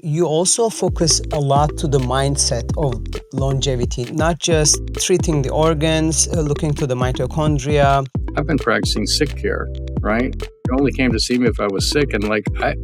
you also focus a lot to the mindset of longevity, not just treating the organs, looking to the mitochondria. I've been practicing sick care, right? You only came to see me if I was sick. And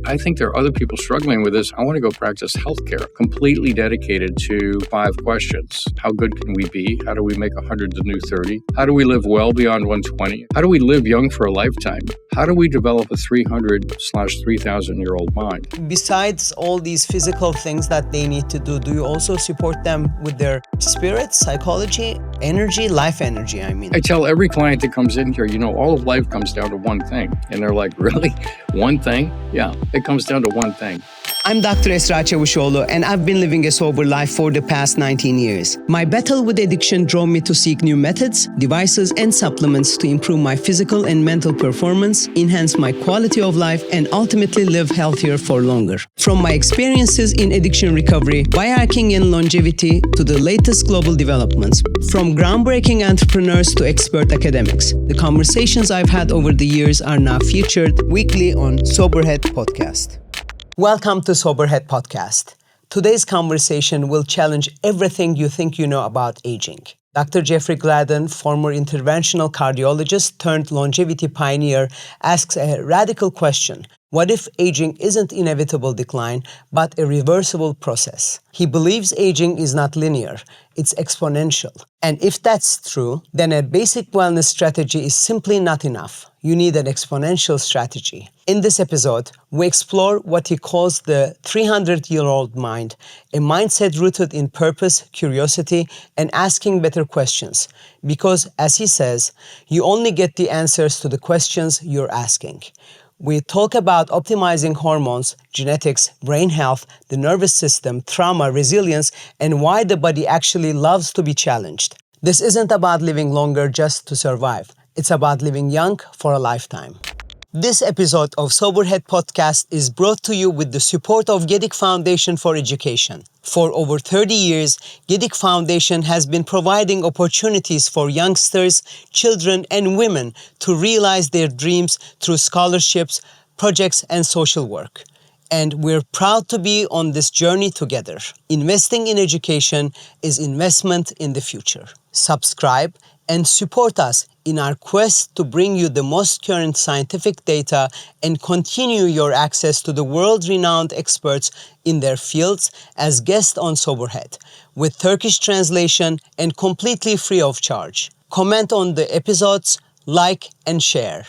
I think there are other people struggling with this. I want to go practice healthcare, completely dedicated to 5 questions. How good can we be? How do we make 100 the new 30? How do we live well beyond 120? How do we live young for a lifetime? How do we develop a 300/3,000-year-old mind? Besides all these physical things that they need to do you also support them with their spirit, psychology, energy, life energy, I mean? I tell every client that comes in here, all of life comes down to one thing. And they're like, really? One thing? Yeah, it comes down to one thing. I'm Dr. Esra Çavuşoğlu, and I've been living a sober life for the past 19 years. My battle with addiction drove me to seek new methods, devices, and supplements to improve my physical and mental performance, enhance my quality of life, and ultimately live healthier for longer. From my experiences in addiction recovery, biohacking, and longevity to the latest global developments, from groundbreaking entrepreneurs to expert academics, the conversations I've had over the years are now featured weekly on Soberhead Podcast. Welcome to Soberhead Podcast. Today's conversation will challenge everything you think you know about aging. Dr. Jeffrey Gladden, former interventional cardiologist turned longevity pioneer, asks a radical question. What if aging isn't inevitable decline, but a reversible process? He believes aging is not linear, it's exponential. And if that's true, then a basic wellness strategy is simply not enough. You need an exponential strategy. In this episode, we explore what he calls the 300-year-old mind, a mindset rooted in purpose, curiosity, and asking better questions. Because, as he says, you only get the answers to the questions you're asking. We talk about optimizing hormones, genetics, brain health, the nervous system, trauma, resilience, and why the body actually loves to be challenged. This isn't about living longer just to survive. It's about living young for a lifetime. This episode of Soberhead Podcast is brought to you with the support of Gedik Foundation for Education. For over 30 years, Gedik Foundation has been providing opportunities for youngsters, children, and women to realize their dreams through scholarships, projects, and social work. And we're proud to be on this journey together. Investing in education is investment in the future. Subscribe and support us in our quest to bring you the most current scientific data and continue your access to the world-renowned experts in their fields as guests on Soberhead, with Turkish translation and completely free of charge. Comment on the episodes, like and share.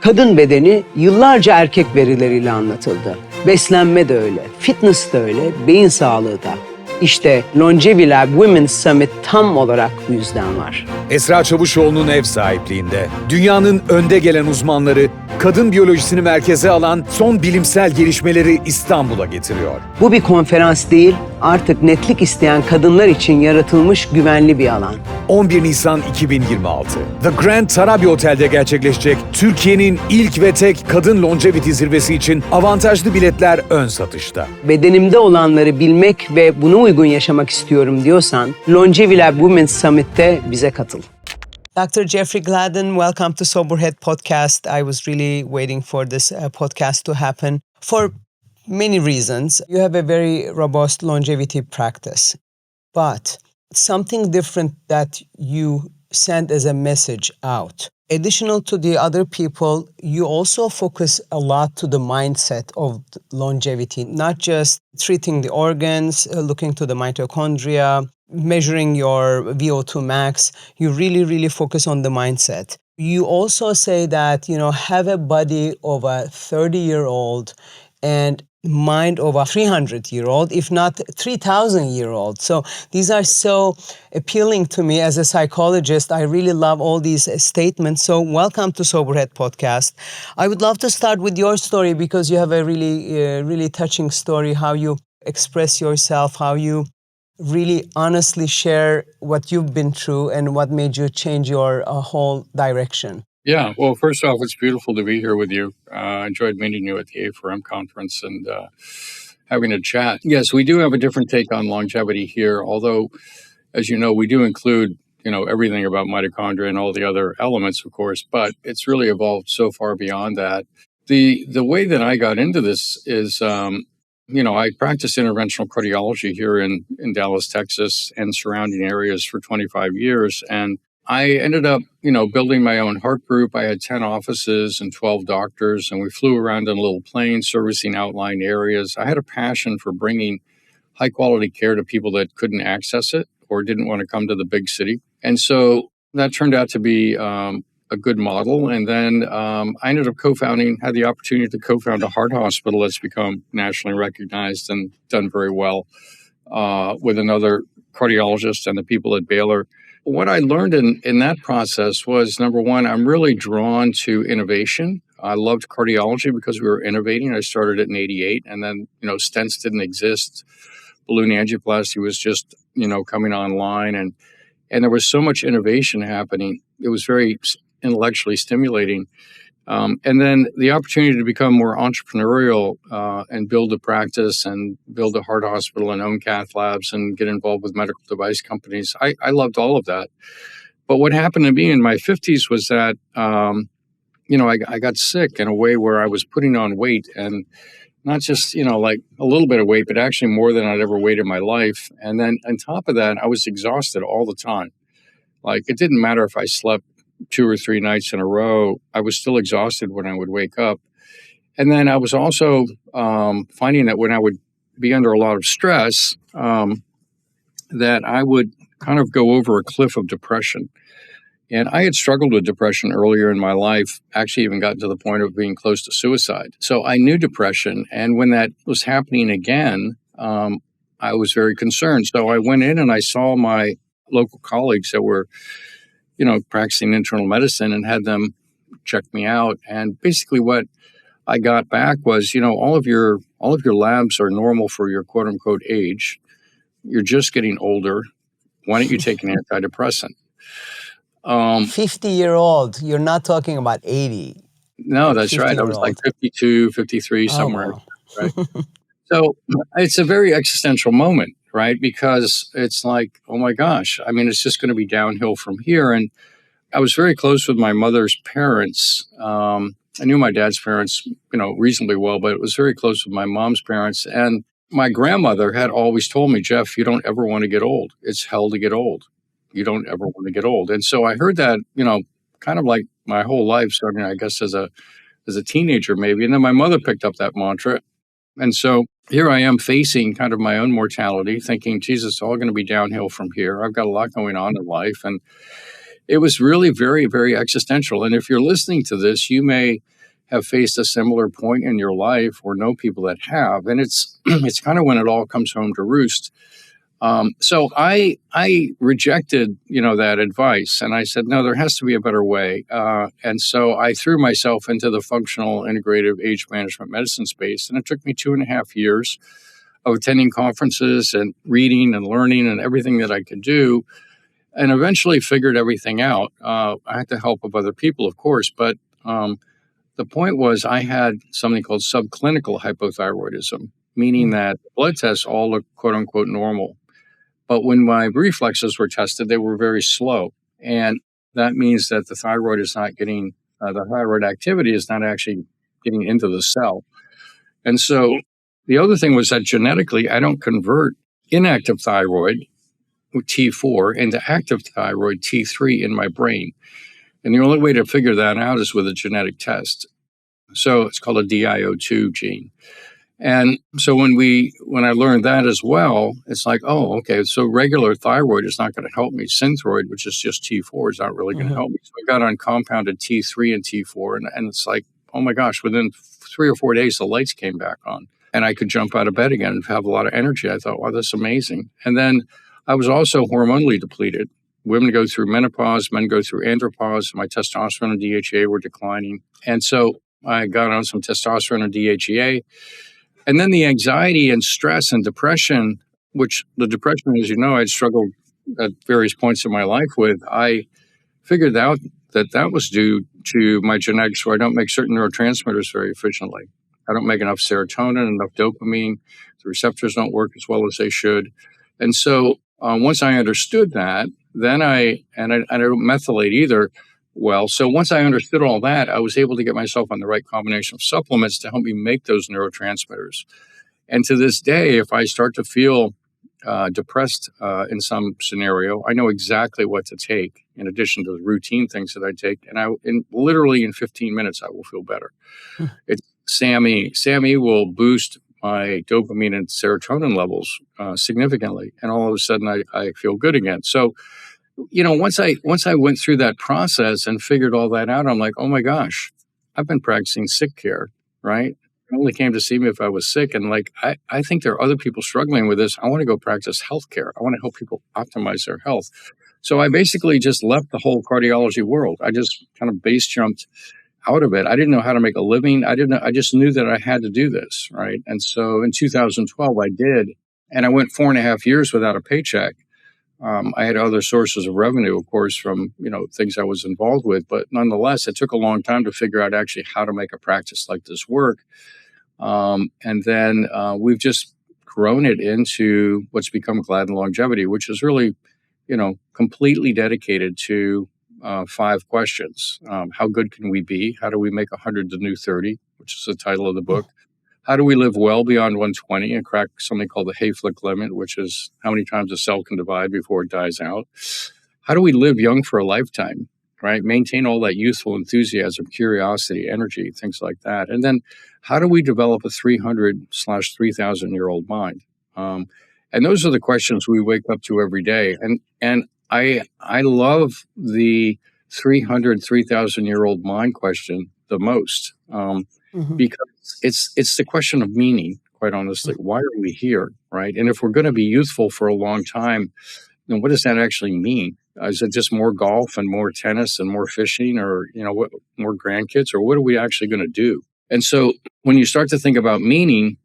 Kadın bedeni yıllarca erkek verileriyle anlatıldı. Beslenme de öyle, fitness de öyle, beyin sağlığı da. İşte Longevity Lab Women's Summit tam olarak bu yüzden var. Esra Çavuşoğlu'nun ev sahipliğinde dünyanın önde gelen uzmanları kadın biyolojisini merkeze alan son bilimsel gelişmeleri İstanbul'a getiriyor. Bu bir konferans değil, artık netlik isteyen kadınlar için yaratılmış güvenli bir alan. 11 Nisan 2026, The Grand Tarabi Otel'de gerçekleşecek Türkiye'nin ilk ve tek kadın longevity zirvesi için avantajlı biletler ön satışta. Bedenimde olanları bilmek ve buna uygun yaşamak istiyorum diyorsan, Longevity Lab Women's Summit'te bize katıl. Dr. Jeffrey Gladden, welcome to Soberhead Podcast. I was really waiting for this podcast to happen for many reasons. You have a very robust longevity practice, but something different that you send as a message out. Additional to the other people, you also focus a lot to the mindset of longevity, not just treating the organs, looking to the mitochondria, measuring your VO2 max. You really focus on the mindset. You also say that, have a body of a 30-year-old and mind of a 300-year-old, if not 3,000-year-old. So these are so appealing to me as a psychologist. I really love all these statements. So welcome to Soberhead Podcast. I would love to start with your story because you have a really touching story, how you express yourself, how you really honestly share what you've been through and what made you change your whole direction. Yeah, well, first off, it's beautiful to be here with you. I enjoyed meeting you at the A4M conference and having a chat. Yes, we do have a different take on longevity here, although, as you know, we do include, everything about mitochondria and all the other elements, of course, but it's really evolved so far beyond that. The way that I got into this is I practiced interventional cardiology here in Dallas, Texas, and surrounding areas for 25 years. And I ended up, building my own heart group. I had 10 offices and 12 doctors, and we flew around in a little plane servicing outlying areas. I had a passion for bringing high quality care to people that couldn't access it or didn't want to come to the big city. And so that turned out to be a good model. And then I ended up had the opportunity to co-found a heart hospital that's become nationally recognized and done very well with another cardiologist and the people at Baylor. What I learned in that process was, number one, I'm really drawn to innovation. I loved cardiology because we were innovating. I started it in 88, and then, stents didn't exist. Balloon angioplasty was just, coming online, and there was so much innovation happening. It was very intellectually stimulating. And then the opportunity to become more entrepreneurial and build a practice and build a heart hospital and own cath labs and get involved with medical device companies. I loved all of that. But what happened to me in my 50s was that, I got sick in a way where I was putting on weight, and not just, like a little bit of weight, but actually more than I'd ever weighed in my life. And then on top of that, I was exhausted all the time. Like, it didn't matter if I slept 2 or 3 nights in a row, I was still exhausted when I would wake up. And then I was also finding that when I would be under a lot of stress, that I would kind of go over a cliff of depression. And I had struggled with depression earlier in my life, actually even gotten to the point of being close to suicide. So I knew depression. And when that was happening again, I was very concerned. So I went in and I saw my local colleagues that were practicing internal medicine and had them check me out. And basically what I got back was, all of your labs are normal for your quote unquote age. You're just getting older. Why don't you take an antidepressant? 50-year-old, you're not talking about 80. No, that's right. I was like 52, 53, somewhere. Wow. Right. So it's a very existential moment, right? Because it's like, oh my gosh, it's just going to be downhill from here. And I was very close with my mother's parents. I knew my dad's parents, reasonably well, but it was very close with my mom's parents. And my grandmother had always told me, Jeff, you don't ever want to get old. It's hell to get old. You don't ever want to get old. And so I heard that, kind of like my whole life, starting, I guess, as a teenager, maybe. And then my mother picked up that mantra. And so here I am facing kind of my own mortality, thinking, Jesus, it's all going to be downhill from here. I've got a lot going on in life. And it was really very, very existential. And if you're listening to this, you may have faced a similar point in your life or know people that have. And it's kind of when it all comes home to roost. So I rejected, that advice, and I said, no, there has to be a better way. And so I threw myself into the functional integrative age management medicine space, and it took me 2.5 years of attending conferences and reading and learning and everything that I could do, and eventually figured everything out. I had the help of other people, of course, but the point was I had something called subclinical hypothyroidism, meaning that blood tests all look quote unquote normal. But when my reflexes were tested, they were very slow. And that means that the thyroid is not getting, the thyroid activity is not actually getting into the cell. And so the other thing was that genetically, I don't convert inactive thyroid, T4, into active thyroid, T3, in my brain. And the only way to figure that out is with a genetic test. So it's called a DIO2 gene. And so when I learned that as well, it's like, oh, okay, so regular thyroid is not going to help me. Synthroid, which is just T4, is not really going to help me. So I got on compounded T3 and T4, and it's like, oh my gosh, within 3 or 4 days, the lights came back on. And I could jump out of bed again and have a lot of energy. I thought, wow, that's amazing. And then I was also hormonally depleted. Women go through menopause, men go through andropause. My testosterone and DHEA were declining. And so I got on some testosterone and DHEA. And then the anxiety and stress and depression, which the depression, as you know, I'd struggled at various points in my life with, I figured out that was due to my genetics, where I don't make certain neurotransmitters very efficiently. I don't make enough serotonin, enough dopamine. The receptors don't work as well as they should. And so once I understood that, then I don't methylate either well. So once I understood all that, I was able to get myself on the right combination of supplements to help me make those neurotransmitters. And to this day, if I start to feel depressed in some scenario, I know exactly what to take in addition to the routine things that I take. And literally in 15 minutes, I will feel better. It's SAMe. SAMe will boost my dopamine and serotonin levels significantly. And all of a sudden, I feel good again. So, once I went through that process and figured all that out, I'm like, oh my gosh, I've been practicing sick care, right? You only came to see me if I was sick. And I think there are other people struggling with this. I want to go practice healthcare. I want to help people optimize their health. So I basically just left the whole cardiology world. I just kind of base jumped out of it. I didn't know how to make a living. I just knew that I had to do this, right? And so in 2012, I did. And I went 4.5 years without a paycheck. I had other sources of revenue, of course, from, things I was involved with. But nonetheless, it took a long time to figure out actually how to make a practice like this work. And then we've just grown it into what's become Gladden Longevity, which is really, completely dedicated to 5 questions. How good can we be? How do we make 100 the new 30, which is the title of the book? How do we live well beyond 120 and crack something called the Hayflick limit, which is how many times a cell can divide before it dies out? How do we live young for a lifetime, right? Maintain all that youthful enthusiasm, curiosity, energy, things like that. And then how do we develop a 300/3,000-year-old mind? And those are the questions we wake up to every day. And I love the 3,000-year-old mind question the most. Because it's the question of meaning, quite honestly. Why are we here, right? And if we're going to be youthful for a long time, then what does that actually mean? Is it just more golf and more tennis and more fishing, or more grandkids, or what are we actually going to do? And so when you start to think about meaning,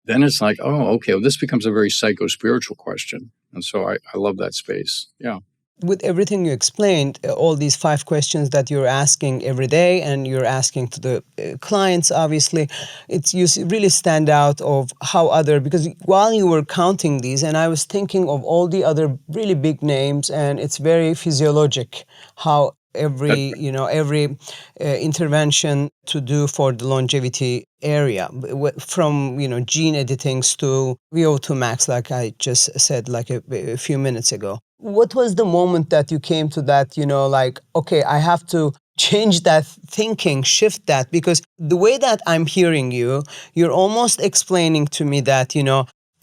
then it's like, oh, okay, well, this becomes a very psycho-spiritual question. And so I love that space. Yeah. With everything you explained, all these 5 questions that you're asking every day and you're asking to the clients, obviously, you really stand out of because while you were counting these, and I was thinking of all the other really big names, and it's very physiologic how every intervention to do for the longevity area, from gene editings to VO2 max, like I just said like a few minutes ago. What was the moment that you came to that, okay, I have to change that thinking, shift that? Because the way that I'm hearing you're almost explaining to me that,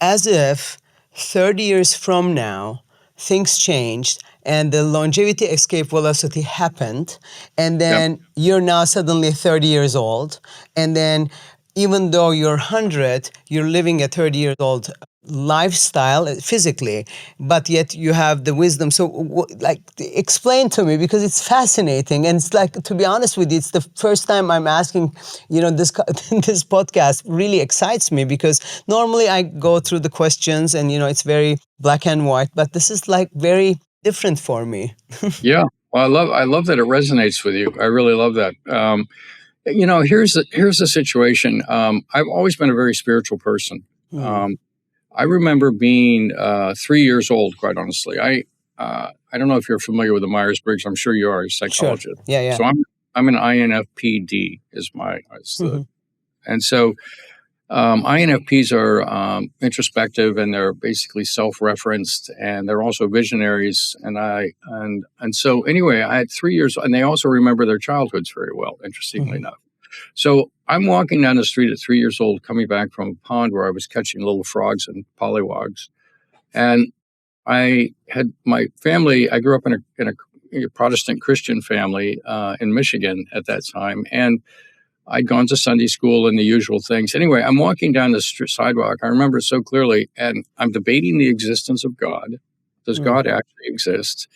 as if 30 years from now, things changed and the longevity escape velocity happened, and then you're now suddenly 30 years old, and then even though you're 100, you're living a 30-year-old lifestyle physically, but yet you have the wisdom. So explain to me, because it's fascinating. And it's to be honest with you, it's the first time I'm asking, this podcast really excites me, because normally I go through the questions and, it's very black and white, but this is very different for me. Yeah. Well, I love that it resonates with you. I really love that. Here's the situation. I've always been a very spiritual person. I remember being 3 years old, quite honestly. I don't know if you're familiar with the Myers-Briggs. I'm sure you are, a psychologist. Sure. Yeah. So I'm an INFPD and so INFPs are introspective, and they're basically self-referenced, and they're also visionaries. And so anyway, I had 3 years, and they also remember their childhoods very well, interestingly enough. So I'm walking down the street at 3 years old, coming back from a pond where I was catching little frogs and pollywogs. And I had my family, I grew up in a Protestant Christian family in Michigan at that time. And I'd gone to Sunday school and the usual things. Anyway, I'm walking down the sidewalk. I remember it so clearly. And I'm debating the existence of God. Does God actually exist?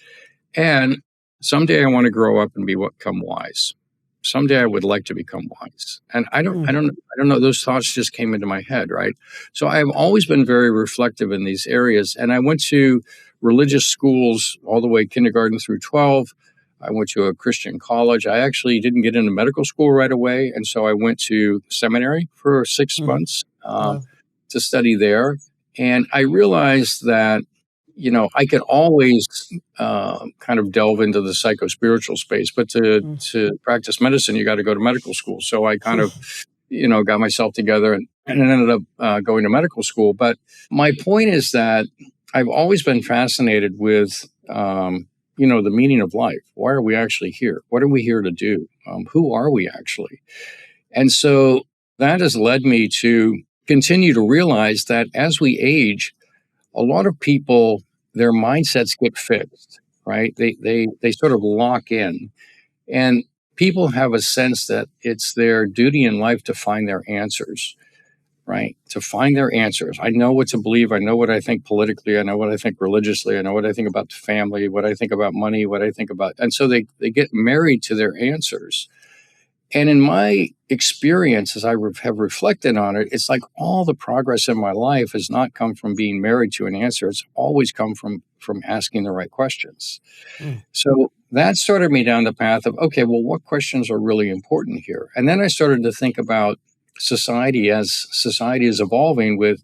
And someday I want to grow up and become wise. Someday I would like to become wise. And I don't know. Those thoughts just came into my head, right? So I've always been very reflective in these areas. And I went to religious schools all the way kindergarten through 12. I went to a Christian college. I actually didn't get into medical school right away. And so I went to seminary for 6 months to study there. And I realized that, I could always kind of delve into the psycho-spiritual space, but to practice medicine, you got to go to medical school. So I kind of got myself together and ended up going to medical school. But my point is that I've always been fascinated with, the meaning of life. Why are we actually here? What are we here to do? Who are we actually? And so that has led me to continue to realize that as we age, a lot of people, their mindsets get fixed, right? They sort of lock in. And people have a sense that it's their duty in life to find their answers, right? To find their answers. I know what to believe. I know what I think politically. I know what I think religiously. I know what I think about the family, what I think about money, what I think about. And so they get married to their answers. And in my experience, as I have reflected on it, it's like all the progress in my life has not come from being married to an answer. It's always come from asking the right questions. So that started me down the path of, okay, well, what questions are really important here? And then I started to think about society as society is evolving with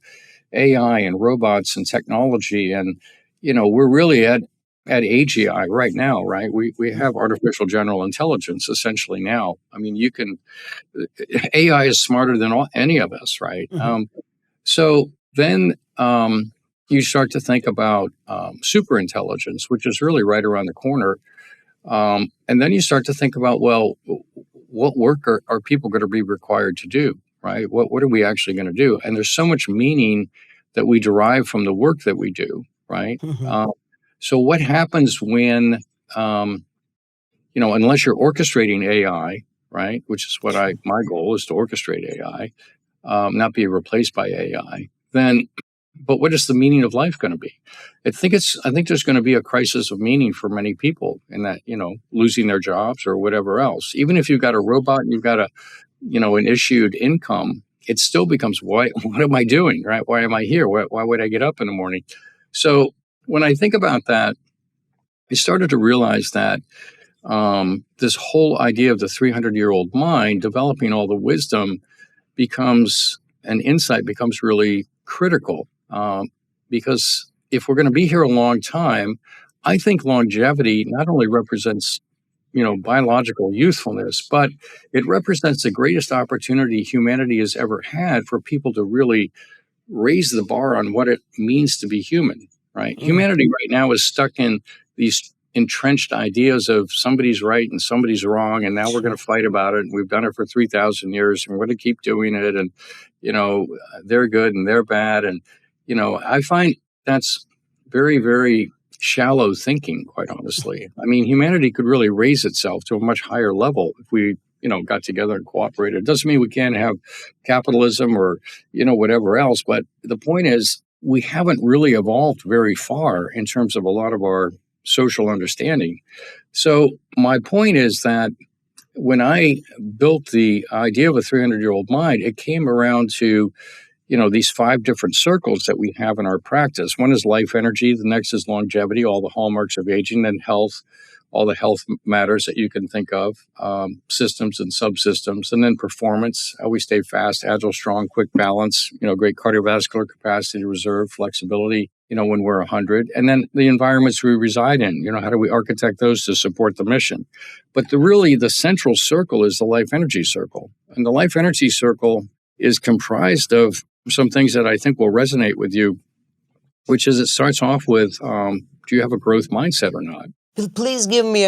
AI and robots and technology. And, we're really at AGI right now, right? We have artificial general intelligence essentially now. I mean, AI is smarter than any of us, right? So then you start to think about super intelligence, which is really right around the corner. And then you start to think about, well, what work are people going to be required to do, right? What are we actually going to do? And there's so much meaning that we derive from the work that we do, right? So what happens when, unless you're orchestrating AI, right, which is what my goal is to orchestrate AI, not be replaced by AI, but what is the meaning of life going to be? I think there's going to be a crisis of meaning for many people in that, losing their jobs or whatever else. Even if you've got a robot and you've got an issued income, it still becomes, what am I doing, right? Why am I here? Why would I get up in the morning? So when I think about that, I started to realize that this whole idea of the 300-year-old mind developing all the wisdom becomes really critical. Because if we're going to be here a long time, I think longevity not only represents, biological youthfulness, but it represents the greatest opportunity humanity has ever had for people to really raise the bar on what it means to be human, right? Humanity right now is stuck in these entrenched ideas of somebody's right and somebody's wrong, and now we're going to fight about it. And we've done it for 3,000 years, and we're going to keep doing it. And, they're good and they're bad. And, I find that's very, very shallow thinking, quite honestly. I mean, humanity could really raise itself to a much higher level if we, got together and cooperated. It doesn't mean we can't have capitalism or, whatever else. But the point is, we haven't really evolved very far in terms of a lot of our social understanding. So my point is that when I built the idea of a 300-year-old mind, it came around to, these 5 different circles that we have in our practice. One is life energy. The next is longevity, all the hallmarks of aging, then health, all the health matters that you can think of, systems and subsystems, and then performance, how we stay fast, agile, strong, quick balance, great cardiovascular capacity, reserve, flexibility, when we're 100, and then the environments we reside in, how do we architect those to support the mission? But the central circle is the life energy circle. And the life energy circle is comprised of some things that I think will resonate with you, which is it starts off with, do you have a growth mindset or not? Please give me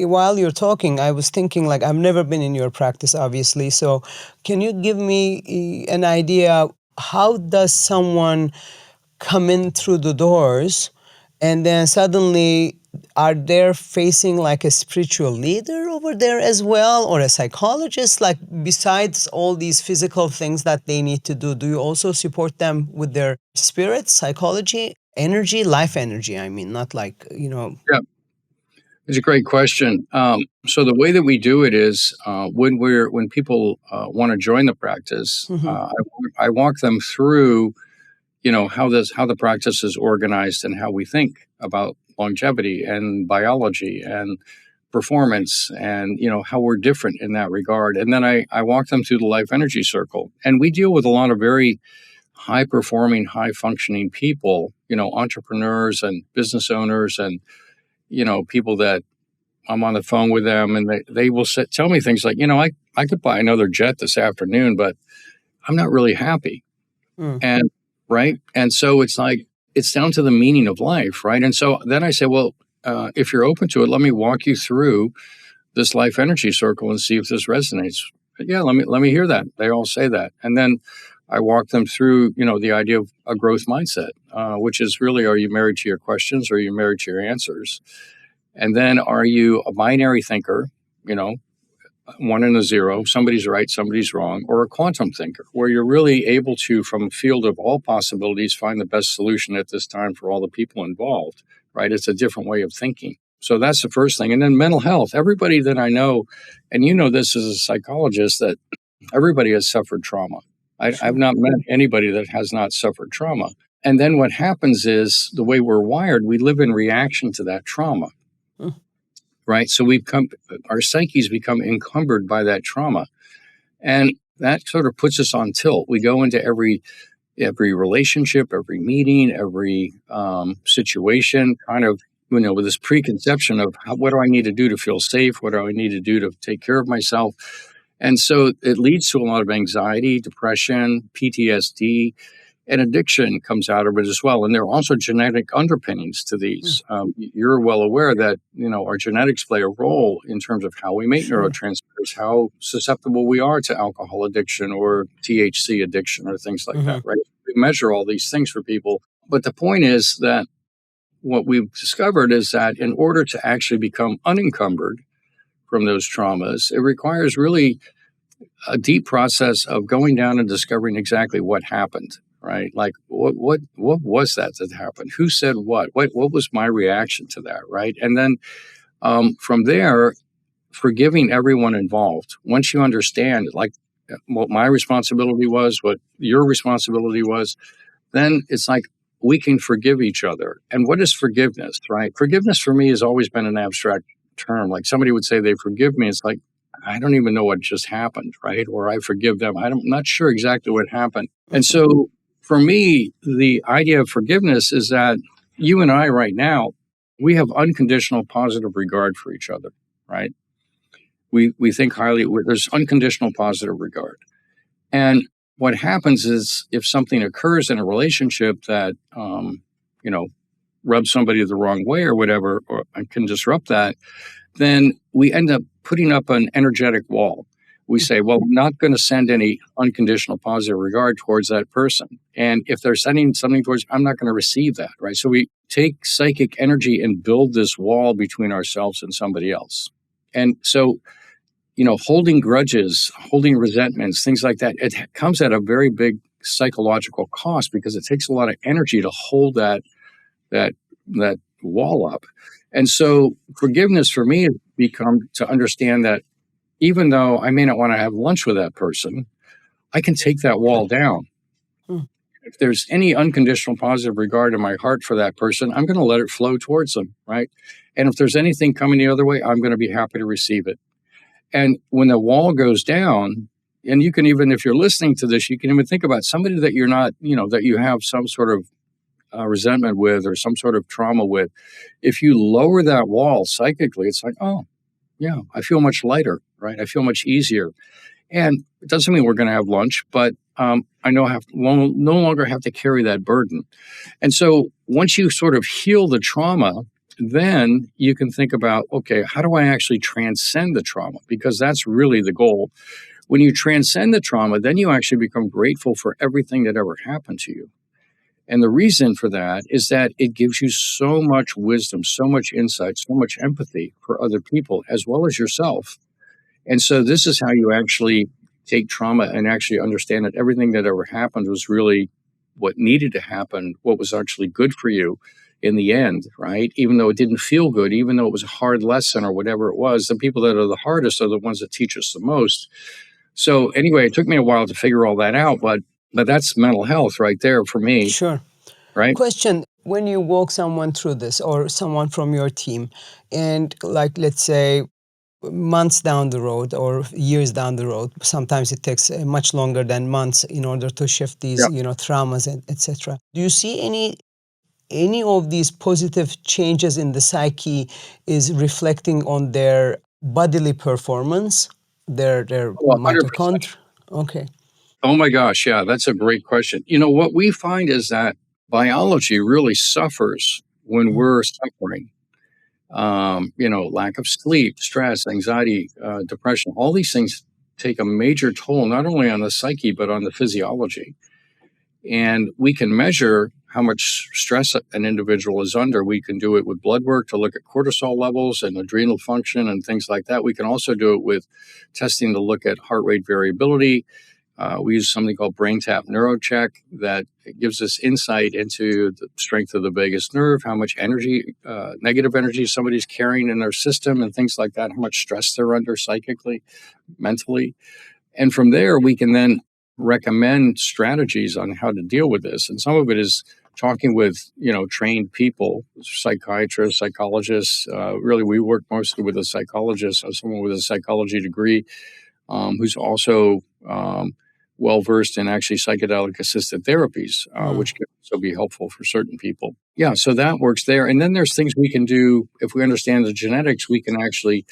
while you're talking, I was thinking, I've never been in your practice, obviously. So can you give me an idea, how does someone come in through the doors and then suddenly are they facing a spiritual leader over there as well, or a psychologist? Besides all these physical things that they need to do you also support them with their spirit, psychology, energy, life energy? I mean, not Yeah, it's a great question. So the way that we do it is when people want to join the practice, I walk them through how the practice is organized and how we think about longevity and biology and performance and, how we're different in that regard. And then I walk them through the life energy circle. And we deal with a lot of very high performing, high functioning people, entrepreneurs and business owners and, people that I'm on the phone with them and they will tell me things like, I could buy another jet this afternoon, but I'm not really happy. And right. And so it's like, it's down to the meaning of life. Right. And so then I say, well, if you're open to it, let me walk you through this life energy circle and see if this resonates. Yeah. Let me hear that. They all say that. And then I walk them through, the idea of a growth mindset, which is really, are you married to your questions or are you married to your answers? And then are you a binary thinker, 1 and a 0, somebody's right, somebody's wrong, or a quantum thinker, where you're really able to, from a field of all possibilities, find the best solution at this time for all the people involved, right? It's a different way of thinking. So that's the first thing. And then mental health. Everybody that I know, and you know this as a psychologist, that everybody has suffered trauma. I've not met anybody that has not suffered trauma. And then what happens is, the way we're wired, we live in reaction to that trauma. Right. So our psyches become encumbered by that trauma. And that sort of puts us on tilt. We go into every relationship, every meeting, every situation kind of, with this preconception of what do I need to do to feel safe? What do I need to do to take care of myself? And so it leads to a lot of anxiety, depression, PTSD, and addiction comes out of it as well. And there are also genetic underpinnings to these. You're well aware that, our genetics play a role in terms of how we make neurotransmitters, how susceptible we are to alcohol addiction or THC addiction or things like that, right? We measure all these things for people. But the point is that what we've discovered is that in order to actually become unencumbered from those traumas, it requires really a deep process of going down and discovering exactly what happened. Right? Like, what was that happened? Who said what? What was my reaction to that? Right? And then from there, forgiving everyone involved. Once you understand, like, what my responsibility was, what your responsibility was, then it's like we can forgive each other. And what is forgiveness? Right? Forgiveness for me has always been an abstract term. Like, somebody would say they forgive me. It's like, I don't even know what just happened, right? Or I forgive them. I'm not sure exactly what happened. And so, for me, the idea of forgiveness is that you and I right now, we have unconditional positive regard for each other, right? We think highly, there's unconditional positive regard. And what happens is, if something occurs in a relationship that, rubs somebody the wrong way or whatever, or can disrupt that, then we end up putting up an energetic wall. We say, well, we're not going to send any unconditional positive regard towards that person. And if they're sending something towards, I'm not going to receive that, right? So we take psychic energy and build this wall between ourselves and somebody else. And so, holding grudges, holding resentments, things like that, it comes at a very big psychological cost, because it takes a lot of energy to hold that wall up. And so forgiveness for me has become to understand that even though I may not want to have lunch with that person, I can take that wall down. If there's any unconditional positive regard in my heart for that person, I'm going to let it flow towards them, right? And if there's anything coming the other way, I'm going to be happy to receive it. And when the wall goes down, and you can even, if you're listening to this, you can even think about somebody that you're not, that you have some sort of resentment with or some sort of trauma with. If you lower that wall psychically, it's like, oh, yeah, I feel much lighter, right? I feel much easier. And it doesn't mean we're going to have lunch, but I no longer have to carry that burden. And so once you sort of heal the trauma, then you can think about, okay, how do I actually transcend the trauma? Because that's really the goal. When you transcend the trauma, then you actually become grateful for everything that ever happened to you. And the reason for that is that it gives you so much wisdom, so much insight, so much empathy for other people as well as yourself. And so this is how you actually take trauma and actually understand that everything that ever happened was really what needed to happen, what was actually good for you in the end, right? Even though it didn't feel good, even though it was a hard lesson or whatever it was, the people that are the hardest are the ones that teach us the most. So anyway, it took me a while to figure all that out, but that's mental health right there for me. Sure. Right? Question, when you walk someone through this or someone from your team, and like, let's say, months down the road or years down the road, sometimes it takes much longer than months in order to shift these, traumas, and etc. Do you see any of these positive changes in the psyche is reflecting on their bodily performance their Oh, 100%. mitochondria? Okay. Oh my gosh, yeah, that's a great question. What we find is that biology really suffers when we're suffering. Lack of sleep, stress, anxiety, depression, all these things take a major toll, not only on the psyche, but on the physiology. And we can measure how much stress an individual is under. We can do it with blood work to look at cortisol levels and adrenal function and things like that. We can also do it with testing to look at heart rate variability. We use something called brain tap neurocheck that gives us insight into the strength of the vagus nerve, how much energy, negative energy somebody's carrying in their system and things like that, how much stress they're under psychically, mentally. And from there, we can then recommend strategies on how to deal with this. And some of it is talking with, trained people, psychiatrists, psychologists. Really, we work mostly with a psychologist, someone with a psychology degree, who's also well-versed in actually psychedelic-assisted therapies, which can also be helpful for certain people. Yeah, so that works there. And then there's things we can do. If we understand the genetics, we can actually,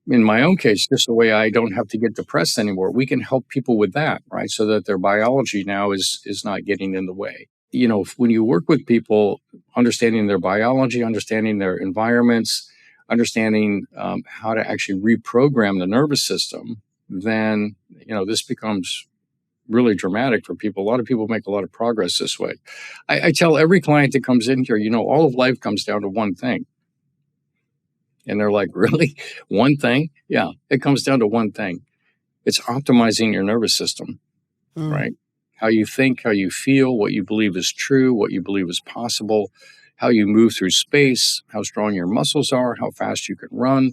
in my own case, just the way I don't have to get depressed anymore, we can help people with that, right? So that their biology now is not getting in the way. When you work with people, understanding their biology, understanding their environments, understanding how to actually reprogram the nervous system, then, this becomes really dramatic for people. A lot of people make a lot of progress this way. I tell every client that comes in here, all of life comes down to one thing. And they're like, really? One thing? Yeah, it comes down to one thing. It's optimizing your nervous system, right? How you think, how you feel, what you believe is true, what you believe is possible, how you move through space, how strong your muscles are, how fast you can run.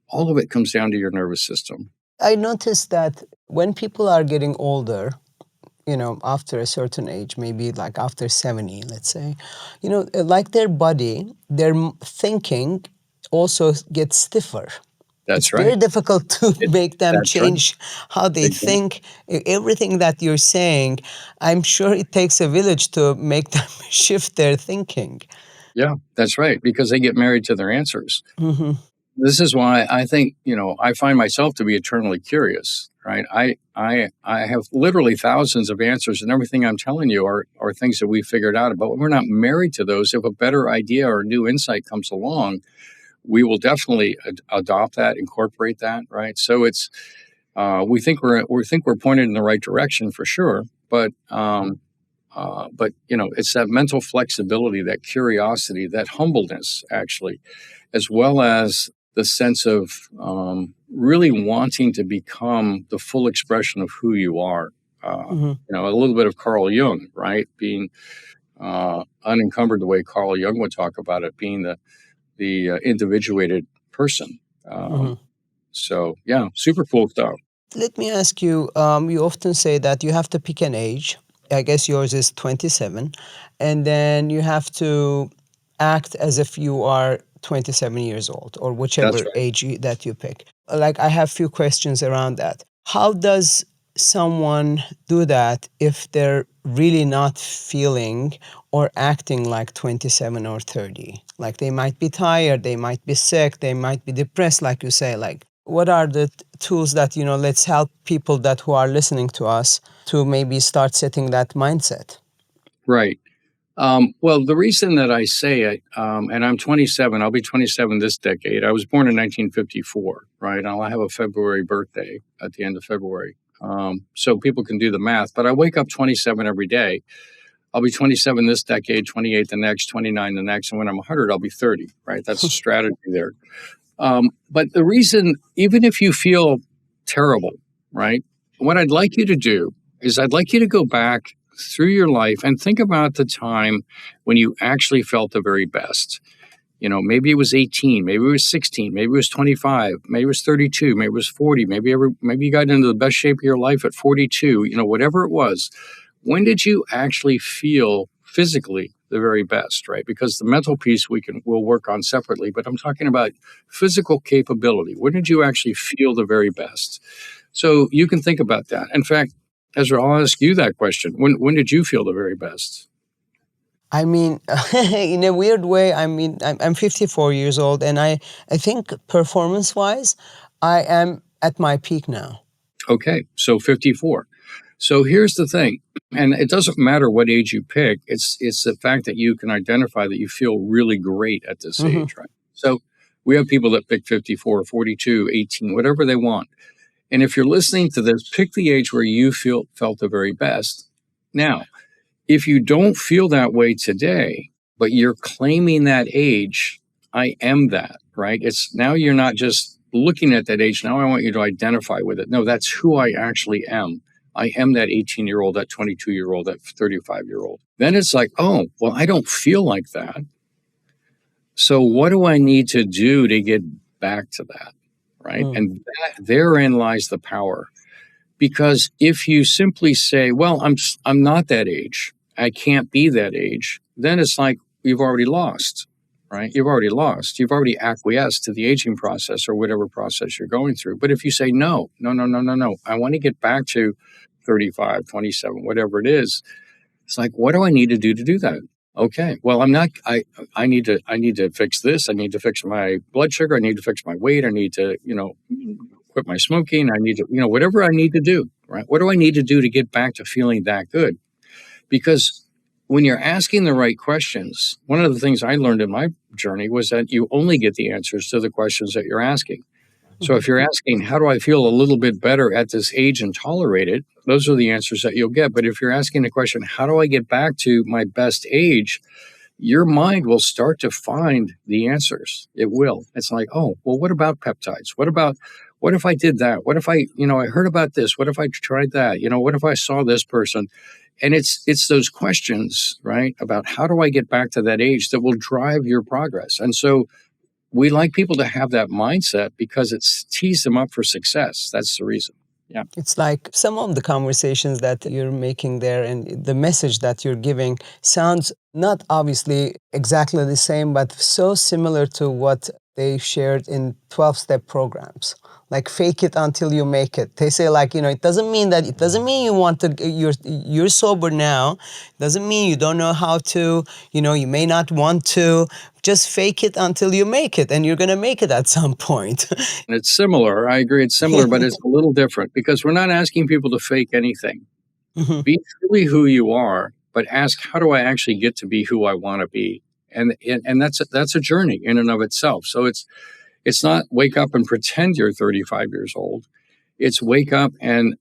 All of it comes down to your nervous system. I noticed that when people are getting older, after a certain age, maybe like after 70, let's say, like their body, their thinking also gets stiffer. It's right. Very difficult to make them change how they Exactly. think. Everything that you're saying, I'm sure it takes a village to make them shift their thinking. Yeah, that's right, because they get married to their answers. Mm-hmm. This is why I think, I find myself to be eternally curious, right? I have literally thousands of answers, and everything I'm telling you are things that we figured out. But we're not married to those. If a better idea or new insight comes along, we will definitely adopt that, incorporate that, right? So it's we think we're pointed in the right direction for sure, but it's that mental flexibility, that curiosity, that humbleness, actually, as well as the sense of really wanting to become the full expression of who you are. A little bit of Carl Jung, right? Being unencumbered the way Carl Jung would talk about it, being the individuated person. So, yeah, super cool stuff. Let me ask you, you often say that you have to pick an age. I guess yours is 27. And then you have to act as if you are 27 years old or whichever age that you pick. Like, I have a few questions around that. How does someone do that if they're really not feeling or acting like 27 or 30? Like, they might be tired, they might be sick, they might be depressed, like you say. Like, what are the tools that, let's help people who are listening to us to maybe start setting that mindset? Right. Well, the reason that I say it, and I'm 27, I'll be 27 this decade. I was born in 1954, right? I'll have a February birthday at the end of February. So people can do the math, but I wake up 27 every day. I'll be 27 this decade, 28 the next, 29 the next, and when I'm 100, I'll be 30, right? That's a strategy there. But the reason, even if you feel terrible, right, what I'd like you to do is I'd like you to go back through your life and think about the time when you actually felt the very best. Maybe it was 18, maybe it was 16, maybe it was 25, maybe it was 32, maybe it was 40, maybe you got into the best shape of your life at 42, whatever it was. When did you actually feel physically the very best, right? Because the mental piece we'll work on separately, but I'm talking about physical capability. When did you actually feel the very best? So you can think about that. In fact, Esra, I'll ask you that question. When did you feel the very best? I mean, in a weird way, I'm 54 years old, and I think performance-wise, I am at my peak now. Okay, so 54. So here's the thing, and it doesn't matter what age you pick. It's the fact that you can identify that you feel really great at this age, right? So we have people that pick 54, 42, 18, whatever they want. And if you're listening to this, pick the age where you felt the very best. Now, if you don't feel that way today, but you're claiming that age, I am that, right? It's now you're not just looking at that age. Now I want you to identify with it. No, that's who I actually am. I am that 18-year-old, that 22-year-old, that 35-year-old. Then it's like, oh, well, I don't feel like that. So what do I need to do to get back to that, right? And therein lies the power. Because if you simply say, well, I'm not that age, I can't be that age, then it's like you've already lost, right? You've already lost. You've already acquiesced to the aging process or whatever process you're going through. But if you say, no, I want to get back to 35, 27, whatever it is, it's like, what do I need to do that? Okay, well, I need to fix this. I need to fix my blood sugar. I need to fix my weight. I need to, quit my smoking. I need to, whatever I need to do, right? What do I need to do to get back to feeling that good? Because when you're asking the right questions, one of the things I learned in my journey was that you only get the answers to the questions that you're asking. So if you're asking, how do I feel a little bit better at this age and tolerate it? Those are the answers that you'll get. But if you're asking the question, how do I get back to my best age? Your mind will start to find the answers. It will. It's like, oh, well, what about peptides? What if I did that? What if I heard about this? What if I tried that? What if I saw this person? And it's those questions, right, about how do I get back to that age that will drive your progress. And so we like people to have that mindset because it tees them up for success. That's the reason. Yeah. It's like some of the conversations that you're making there and the message that you're giving sounds not obviously exactly the same, but so similar to what they shared in 12-step programs. Like fake it until you make it. They say it doesn't mean you want to, you're sober now. It doesn't mean you don't know how to, you may not want to. Just fake it until you make it, and you're going to make it at some point. And it's similar. I agree. It's similar, but it's a little different because we're not asking people to fake anything. Be truly who you are, but ask, how do I actually get to be who I want to be? And that's a journey in and of itself. So it's not wake up and pretend you're 35 years old. It's wake up and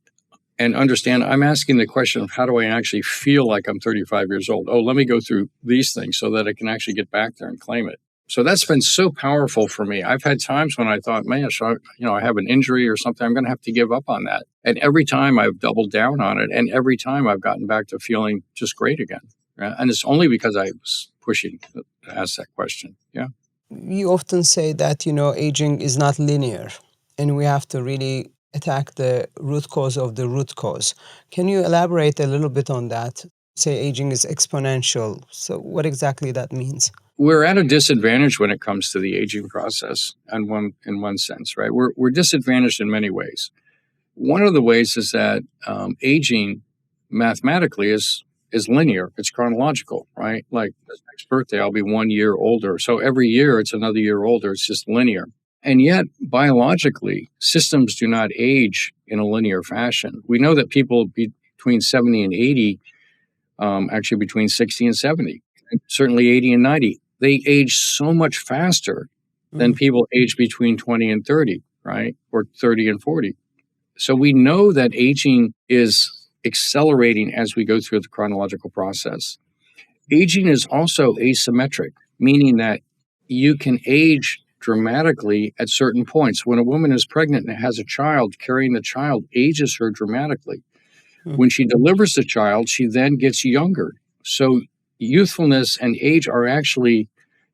understand I'm asking the question of how do I actually feel like I'm 35 years old? Oh, let me go through these things so that I can actually get back there and claim it. So that's been so powerful for me. I've had times when I thought, man, I have an injury or something, I'm going to have to give up on that. And every time I've doubled down on it. And every time I've gotten back to feeling just great again. Right? And it's only because I was pushing to ask that question. Yeah. You often say that, aging is not linear and we have to really attack the root cause of the root cause. Can you elaborate a little bit on that? Say aging is exponential. So what exactly that means? We're at a disadvantage when it comes to the aging process in one sense, right? We're disadvantaged in many ways. One of the ways is that aging mathematically is linear. It's chronological, right? Like this next birthday, I'll be 1 year older. So every year it's another year older. It's just linear. And yet, biologically, systems do not age in a linear fashion. We know that people between 70 and 80, actually between 60 and 70, and certainly 80 and 90, they age so much faster than people age between 20 and 30, right? Or 30 and 40. So we know that aging is accelerating as we go through the chronological process. Aging is also asymmetric, meaning that you can age dramatically at certain points. When a woman is pregnant and has a child, carrying the child ages her dramatically. When she delivers the child, she then gets younger. So youthfulness and age are actually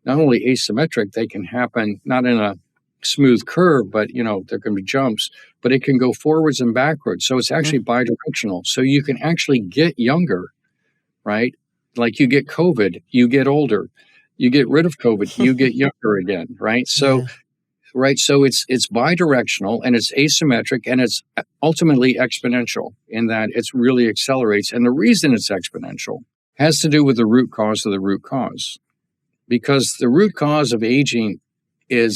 not only asymmetric, they can happen not in a smooth curve, but there can be jumps, but it can go forwards and backwards. So it's actually bidirectional. So you can actually get younger, right? Like you get COVID, you get older. You get rid of COVID, you get younger again, right? So, So it's bidirectional and it's asymmetric and it's ultimately exponential in that it really accelerates. And the reason it's exponential has to do with the root cause of the root cause, because the root cause of aging are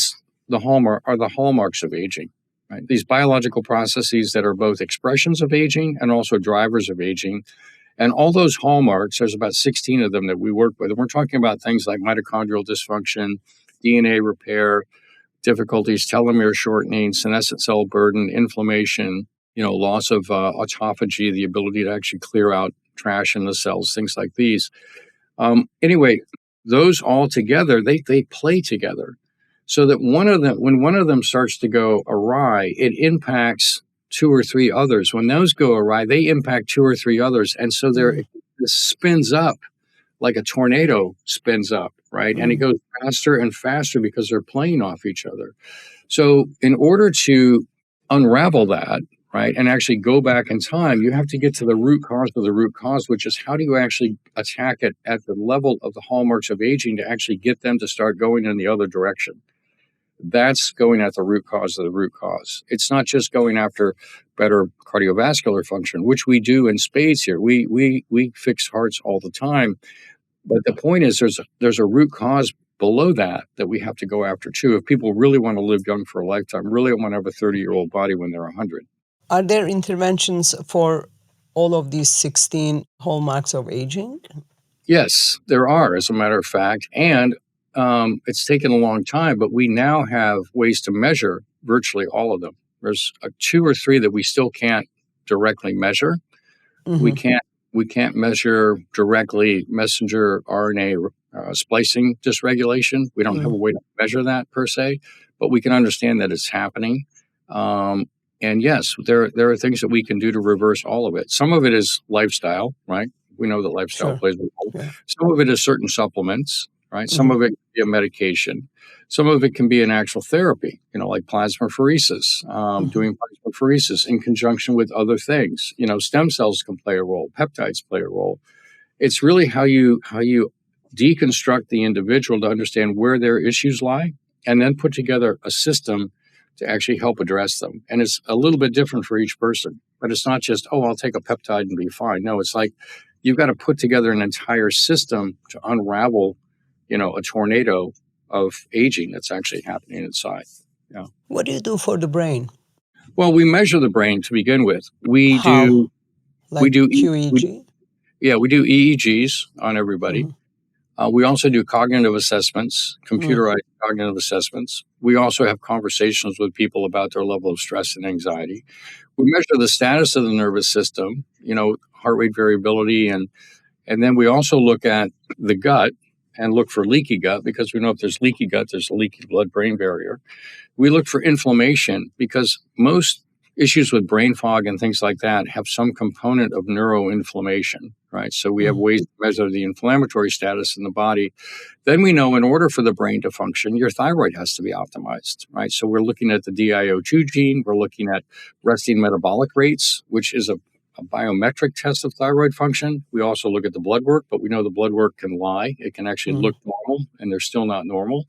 the hallmarks of aging. right? These biological processes that are both expressions of aging and also drivers of aging. And all those hallmarks, there's about 16 of them that we work with. And we're talking about things like mitochondrial dysfunction, DNA repair, difficulties, telomere shortening, senescent cell burden, inflammation, loss of autophagy, the ability to actually clear out trash in the cells, things like these. Anyway, those all together, they play together. So that when one of them starts to go awry, it impacts 2 or 3 others. When those go awry, they impact 2 or 3 others. And so this spins up like a tornado spins up, right? And it goes faster and faster because they're playing off each other. So in order to unravel that, right, and actually go back in time, you have to get to the root cause of the root cause, which is how do you actually attack it at the level of the hallmarks of aging to actually get them to start going in the other direction. That's going at the root cause of the root cause. It's not just going after better cardiovascular function, which we do in spades here. We fix hearts all the time. But the point is there's a root cause below that we have to go after too. If people really want to live young for a lifetime, really want to have a 30-year-old body when they're 100. Are there interventions for all of these 16 hallmarks of aging? Yes, there are, as a matter of fact. And it's taken a long time, but we now have ways to measure virtually all of them. There's 2 or 3 that we still can't directly measure. Mm-hmm. We can't measure directly messenger RNA splicing dysregulation. We don't have a way to measure that per se, but we can understand that it's happening. And yes, there are things that we can do to reverse all of it. Some of it is lifestyle, right? We know that lifestyle plays a role. Yeah. Some of it is certain supplements, right? Some of it can be a medication. Some of it can be an actual therapy, like plasmapheresis, doing plasmapheresis in conjunction with other things. Stem cells can play a role. Peptides play a role. It's really how you deconstruct the individual to understand where their issues lie and then put together a system to actually help address them. And it's a little bit different for each person. But it's not just, I'll take a peptide and be fine. No, it's like you've got to put together an entire system to unravel a tornado of aging that's actually happening inside. Yeah. What do you do for the brain? Well, we measure the brain to begin with. We do QEEG? We do EEGs on everybody. We also do cognitive assessments, computerized cognitive assessments. We also have conversations with people about their level of stress and anxiety. We measure the status of the nervous system, heart rate variability, and then we also look at the gut and look for leaky gut, because we know if there's leaky gut, there's a leaky blood-brain barrier. We look for inflammation because most issues with brain fog and things like that have some component of neuroinflammation, right? So we have ways to measure the inflammatory status in the body. Then we know in order for the brain to function, your thyroid has to be optimized, right? So we're looking at the DIO2 gene. We're looking at resting metabolic rates, which is a biometric test of thyroid function. We also look at the blood work, but we know the blood work can lie. It can actually look normal, and they're still not normal.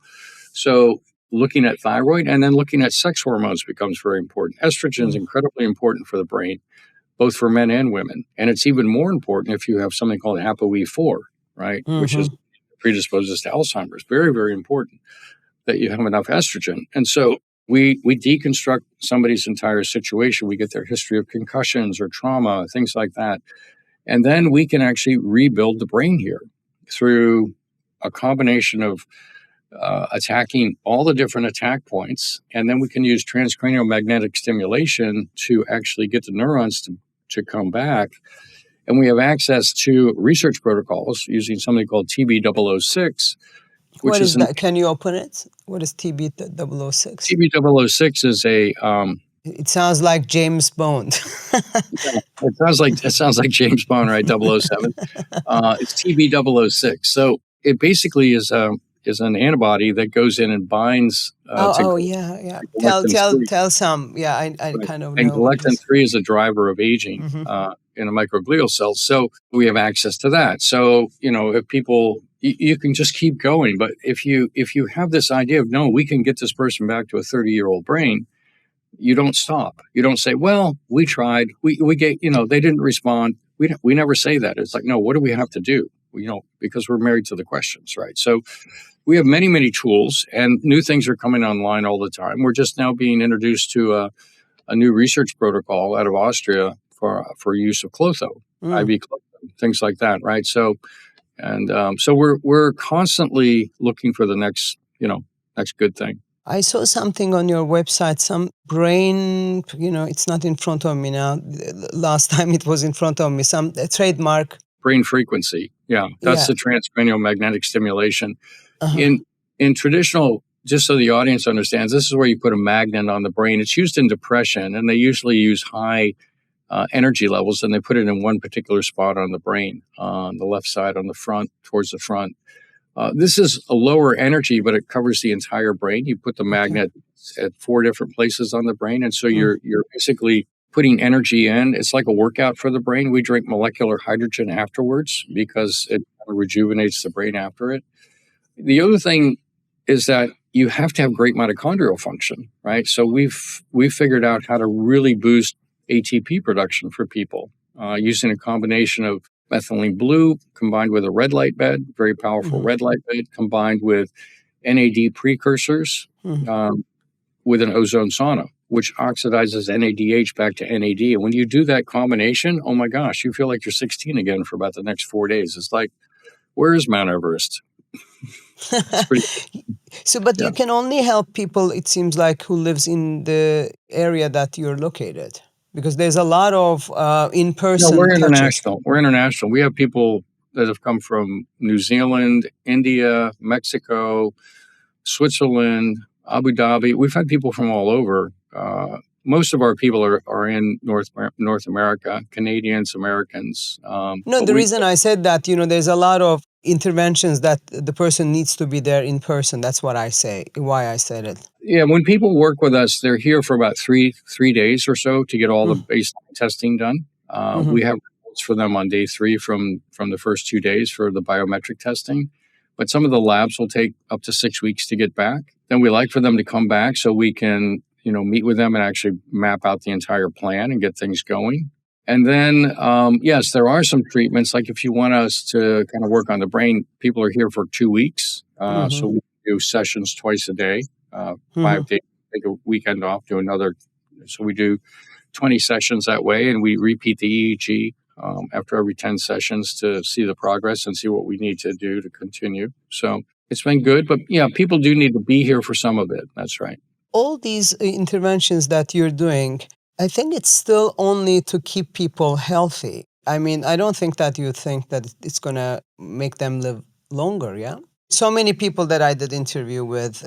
So looking at thyroid and then looking at sex hormones becomes very important. Estrogen is incredibly important for the brain, both for men and women. And it's even more important if you have something called ApoE4, right, which is predisposes to Alzheimer's. Very, very important that you have enough estrogen. And so we deconstruct somebody's entire situation. We get their history of concussions or trauma, things like that. And then we can actually rebuild the brain here through a combination of attacking all the different attack points. And then we can use transcranial magnetic stimulation to actually get the neurons to come back. And we have access to research protocols using something called TB006. What is that? Can you open it? What is TB006? TB006 is a... it sounds like James Bond. Yeah, it sounds like James Bond, right? 007. It's TB006. So it basically is an antibody that goes in and binds. Yeah. Tell some. Yeah, I kind of know. And Gladden-3 is a driver of aging in a microglial cell. So we have access to that. So, if people, you can just keep going. But if you have this idea of, no, we can get this person back to a 30-year-old brain, you don't stop. You don't say, well, we tried. We get, they didn't respond. We never say that. It's like, no, what do we have to do? because we're married to the questions, right? So we have many, many tools, and new things are coming online all the time. We're just now being introduced to a new research protocol out of Austria for use of Clotho, IV Clotho, things like that, right? So we're constantly looking for the next good thing. I saw something on your website, some brain, it's not in front of me now. Last time it was in front of me, some trademark. Brain frequency. Yeah, that's the transcranial magnetic stimulation. In traditional, just so the audience understands, this is where you put a magnet on the brain. It's used in depression, and they usually use high energy levels, and they put it in one particular spot on the brain, on the left side, on the front, towards the front. This is a lower energy, but it covers the entire brain. You put the magnet at 4 different places on the brain, and so you're basically putting energy in. It's like a workout for the brain. We drink molecular hydrogen afterwards because it rejuvenates the brain after it. The other thing is that you have to have great mitochondrial function, right? So we've figured out how to really boost ATP production for people using a combination of methylene blue combined with a red light bed, very powerful red light bed, combined with NAD precursors with an ozone sauna, which oxidizes NADH back to NAD. And when you do that combination, oh my gosh, you feel like you're 16 again for about the next 4 days. It's like, where is Mount Everest? But you can only help people, it seems like, who lives in the area that you're located. Because there's a lot of in-person. No, we're international. We're international. We have people that have come from New Zealand, India, Mexico, Switzerland, Abu Dhabi. We've had people from all over. Most of our people are in North America, Canadians, Americans. The reason I said that, there's a lot of interventions that the person needs to be there in person. That's why I said it. Yeah, when people work with us, they're here for about three days or so to get all the baseline testing done. We have results for them on day 3 from the first 2 days for the biometric testing. But some of the labs will take up to 6 weeks to get back. Then we like for them to come back so we can, meet with them and actually map out the entire plan and get things going. And then, yes, there are some treatments. Like if you want us to kind of work on the brain, people are here for 2 weeks. So we do sessions twice a day, 5 days, take a weekend off, do another. So we do 20 sessions that way, and we repeat the EEG after every 10 sessions to see the progress and see what we need to do to continue. So it's been good. But yeah, people do need to be here for some of it. That's right. All these interventions that you're doing, I think it's still only to keep people healthy. I mean, I don't think that you think that it's going to make them live longer, yeah? So many people that I did interview with,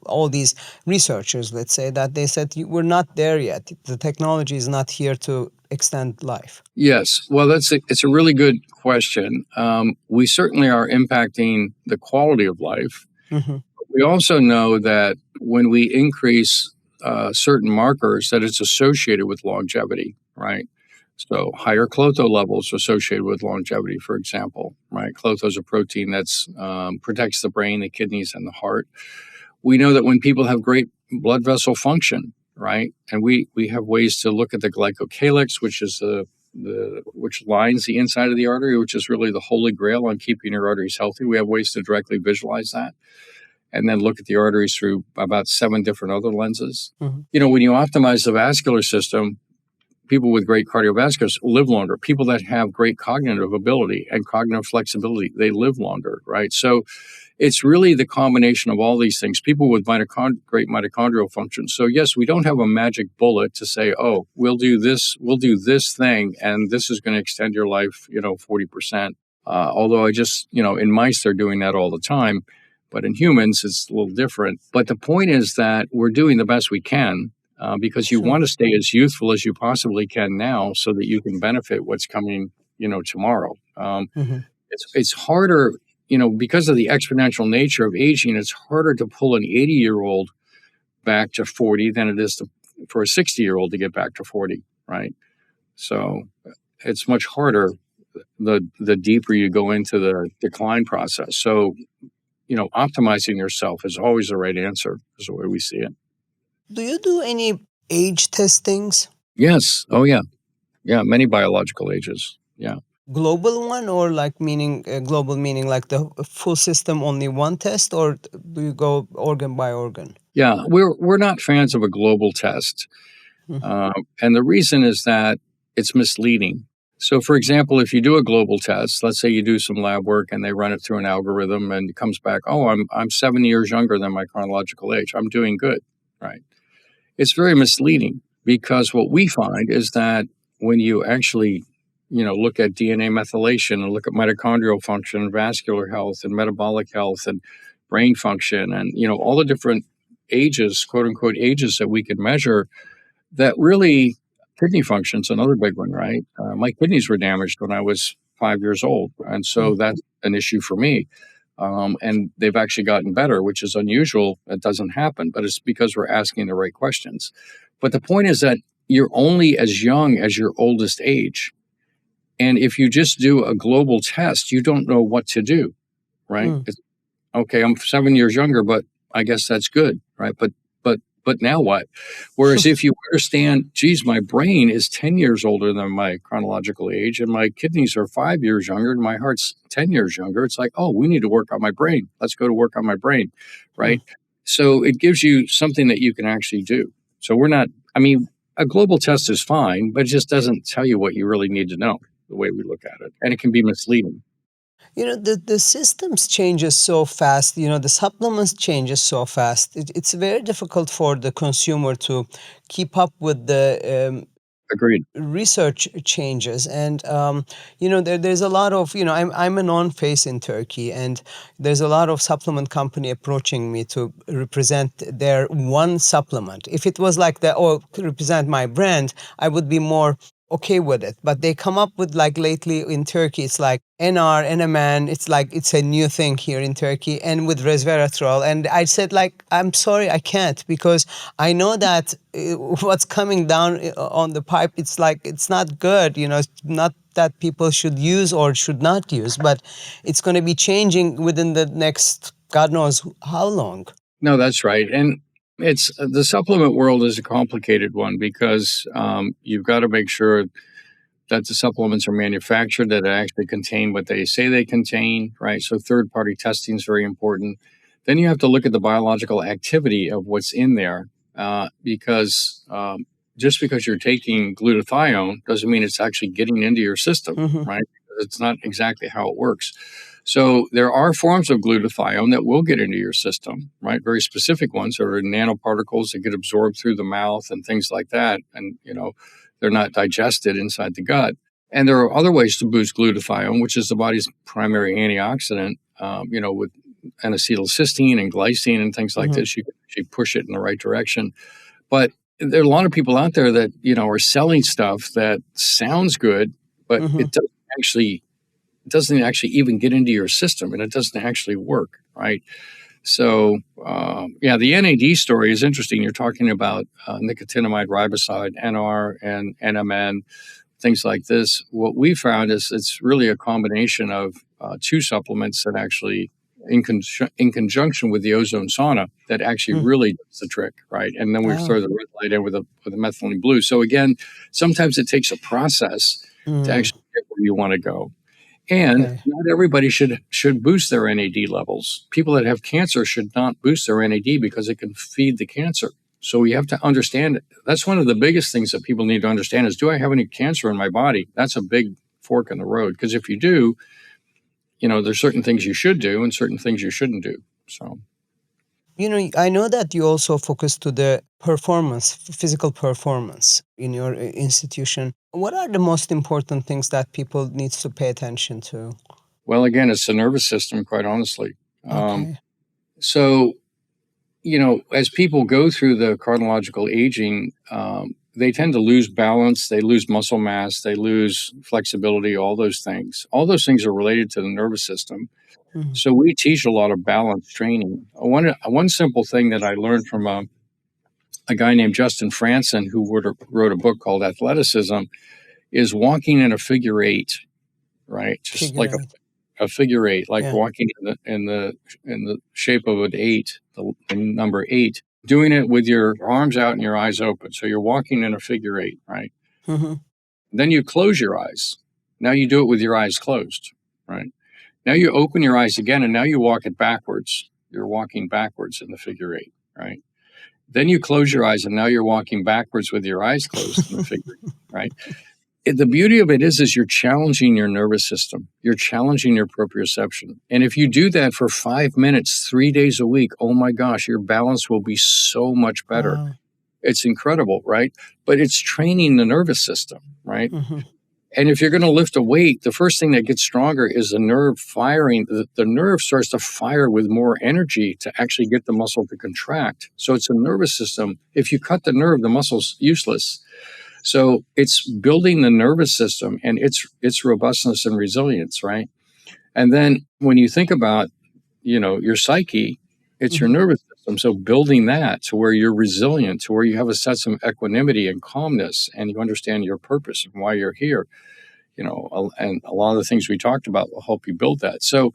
all these researchers, let's say, that they said, we're not there yet. The technology is not here to extend life. Yes. Well, it's a really good question. We certainly are impacting the quality of life. We also know that when we increase certain markers, that it's associated with longevity, right? So higher Clotho levels associated with longevity, for example, right? Clotho is a protein that protects the brain, the kidneys, and the heart. We know that when people have great blood vessel function, right, and we have ways to look at the glycocalyx, which is which lines the inside of the artery, which is really the holy grail on keeping your arteries healthy. We have ways to directly visualize that. And then look at the arteries through about 7 different other lenses. When you optimize the vascular system, people with great cardiovasculars live longer. People that have great cognitive ability and cognitive flexibility, they live longer, right? So it's really the combination of all these things. People with great mitochondrial function. So yes, we don't have a magic bullet to say, oh, we'll do this thing, and this is going to extend your life, 40%. Although in mice, they're doing that all the time. But in humans, it's a little different. But the point is that we're doing the best we can because you want to stay as youthful as you possibly can now so that you can benefit what's coming, tomorrow. It's harder, because of the exponential nature of aging, it's harder to pull an 80-year-old back to 40 than it is for a 60-year-old to get back to 40, right? So it's much harder the deeper you go into the decline process. So optimizing yourself is always the right answer, is the way we see it. Do you do any age testings? Yes. Oh, yeah. Yeah, many biological ages. Yeah. global one, or like meaning global meaning like the full system, only one test, or do you go organ by organ? Yeah, we're not fans of a global test. And the reason is that it's misleading. So, for example, if you do a global test, let's say you do some lab work and they run it through an algorithm and it comes back, oh, I'm 7 years younger than my chronological age. I'm doing good, right? It's very misleading because what we find is that when you actually, look at DNA methylation and look at mitochondrial function, and vascular health, and metabolic health, and brain function, and all the different ages, quote unquote, ages that we can measure, that really kidney function's another big one, right? My kidneys were damaged when I was 5 years old, and so that's an issue for me. And they've actually gotten better, which is unusual. It doesn't happen, but it's because we're asking the right questions. But the point is that you're only as young as your oldest age. And if you just do a global test, you don't know what to do, right? It's, okay, I'm 7 years younger, but I guess that's good, right? But now what? Whereas if you understand, geez, my brain is 10 years older than my chronological age, and my kidneys are 5 years younger, and my heart's 10 years younger, it's like, oh, we need to work on my brain. Let's go to work on my brain, right? So it gives you something that you can actually do. So a global test is fine, but it just doesn't tell you what you really need to know, the way we look at it. And it can be misleading. The systems changes so fast, the supplements changes so fast. It's very difficult for the consumer to keep up with the Agreed. research changes. And there's a lot of, I'm a known face in Turkey, and there's a lot of supplement company approaching me to represent their one supplement. If it was like that, or to represent my brand, I would be more okay with it. But they come up with, like, lately in Turkey, it's like NR, NMN, it's like it's a new thing here in Turkey, and with resveratrol. And I said, like, I'm sorry, I can't, because I know that what's coming down on the pipe, it's like, it's not good, it's not that people should use or should not use, but it's going to be changing within the next, God knows how long. No, that's right. And it's the supplement world is a complicated one because you've got to make sure that the supplements are manufactured, that they actually contain what they say they contain, right? So third-party testing is very important. Then you have to look at the biological activity of what's in there because just because you're taking glutathione doesn't mean it's actually getting into your system, right? It's not exactly how it works. So there are forms of glutathione that will get into your system, right? Very specific ones that are nanoparticles that get absorbed through the mouth and things like that. And, they're not digested inside the gut. And there are other ways to boost glutathione, which is the body's primary antioxidant, with N-acetylcysteine and glycine and things like this. You can actually push it in the right direction. But there are a lot of people out there that, are selling stuff that sounds good, but it doesn't actually even get into your system, and it doesn't actually work, right? So, the NAD story is interesting. You're talking about nicotinamide riboside, NR, and NMN, things like this. What we found is it's really a combination of two supplements that actually, in conjunction with the ozone sauna, that actually really does the trick, right? And then we throw the red light in with the methylene blue. So again, sometimes it takes a process to actually get where you want to go. And not everybody should boost their NAD levels. People that have cancer should not boost their NAD because it can feed the cancer. So we have to understand it. That's one of the biggest things that people need to understand is, do I have any cancer in my body? That's a big fork in the road. Because if you do, there's certain things you should do and certain things you shouldn't do. So, I know that you also focus to the performance, physical performance in your institution. What are the most important things that people need to pay attention to? Well, again, it's the nervous system, quite honestly. So, as people go through the chronological aging, they tend to lose balance, they lose muscle mass, they lose flexibility, all those things. All those things are related to the nervous system. So we teach a lot of balance training. One simple thing that I learned from a guy named Justin Franson, who wrote a book called Athleticism, is walking in a figure eight, right? Just like a figure eight, like walking in the shape of an eight, the number 8. Doing it with your arms out and your eyes open. So you're walking in a figure eight, right? Then you close your eyes. Now you do it with your eyes closed, right? Now you open your eyes again, and now you walk it backwards. You're walking backwards in the figure eight, right? Then you close your eyes, and now you're walking backwards with your eyes closed in the figure eight, right? The beauty of it is you're challenging your nervous system. You're challenging your proprioception. And if you do that for 5 minutes, 3 days a week, oh my gosh, your balance will be so much better. Wow. It's incredible, right? But it's training the nervous system, right? Mm-hmm. And if you're going to lift a weight, the first thing that gets stronger is the nerve firing. The nerve starts to fire with more energy to actually get the muscle to contract. So it's a nervous system. If you cut the nerve, the muscle's useless. So it's building the nervous system and its robustness and resilience, right? And then when you think about, your psyche, it's your nervous system. So building that to where you're resilient, to where you have a sense of equanimity and calmness, and you understand your purpose and why you're here, and a lot of the things we talked about will help you build that. So